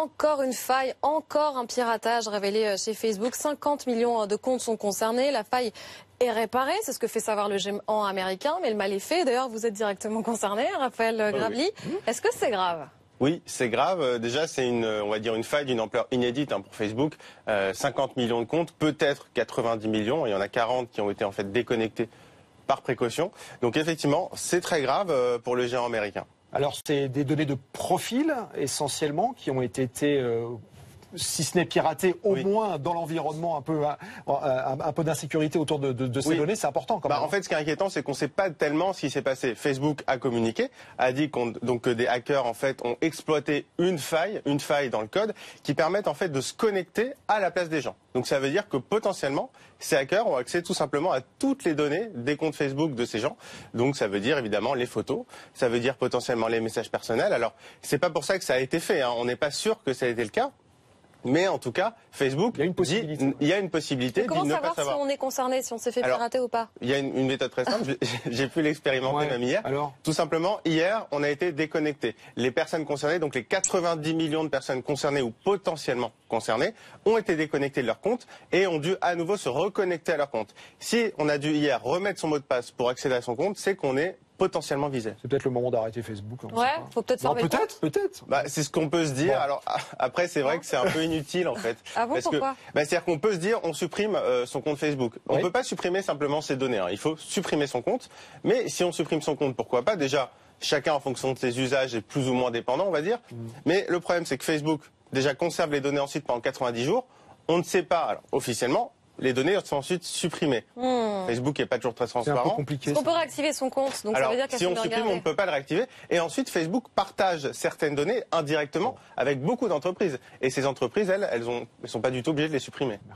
encore une faille, encore un piratage révélé chez Facebook. 50 millions de comptes sont concernés. La faille est réparée, c'est ce que fait savoir le géant américain, mais le mal est fait. D'ailleurs, vous êtes directement concerné, Raphaël Gravely. Oui. Est-ce que c'est grave ? Oui, c'est grave. Déjà, c'est on va dire une faille d'une ampleur inédite pour Facebook. 50 millions de comptes, peut-être 90 millions. Il y en a 40 qui ont été en fait déconnectés par précaution. Donc effectivement, c'est très grave pour le géant américain. Alors, c'est des données de profil, essentiellement, qui ont été, si ce n'est piratées, au moins dans l'environnement, un peu d'insécurité autour de ces données. C'est important quand même. En fait, ce qui est inquiétant, c'est qu'on ne sait pas tellement ce qui s'est passé. Facebook a communiqué, a dit que des hackers en fait, ont exploité une faille dans le code qui permettent en fait, de se connecter à la place des gens. Donc ça veut dire que potentiellement, ces hackers ont accès tout simplement à toutes les données des comptes Facebook de ces gens. Donc ça veut dire évidemment les photos, ça veut dire potentiellement les messages personnels. Alors c'est pas pour ça que ça a été fait, On n'est pas sûr que ça a été le cas. Mais en tout cas, Facebook, il y a une possibilité. Il y a une possibilité. Mais comment savoir si on est concerné, si on s'est fait pirater ou pas ? Il y a une méthode très simple. J'ai pu l'expérimenter même hier. Alors tout simplement, hier, on a été déconnectés. Les personnes concernées, donc les 90 millions de personnes concernées ou potentiellement concernées, ont été déconnectées de leur compte et ont dû à nouveau se reconnecter à leur compte. Si on a dû hier remettre son mot de passe pour accéder à son compte, c'est qu'on est potentiellement visé. C'est peut-être le moment d'arrêter Facebook. Faut peut-être s'en remettre compte. Peut-être. C'est ce qu'on peut se dire. Bon. Alors après, c'est vrai que c'est un peu inutile en fait. Ah bon, pourquoi ? C'est-à-dire qu'on peut se dire, on supprime son compte Facebook. On ne peut pas supprimer simplement ses données. Il faut supprimer son compte. Mais si on supprime son compte, pourquoi pas ? Déjà, chacun en fonction de ses usages est plus ou moins dépendant, on va dire. Mais le problème, c'est que Facebook déjà conserve les données ensuite pendant 90 jours. On ne sait pas, alors, officiellement. Les données sont ensuite supprimées. Facebook n'est pas toujours très transparent. C'est un peu compliqué. On peut réactiver son compte, donc alors, ça veut dire qu'elle si on supprime, on ne peut pas le réactiver. Et ensuite, Facebook partage certaines données indirectement avec beaucoup d'entreprises. Et ces entreprises, elles sont pas du tout obligées de les supprimer. Merci.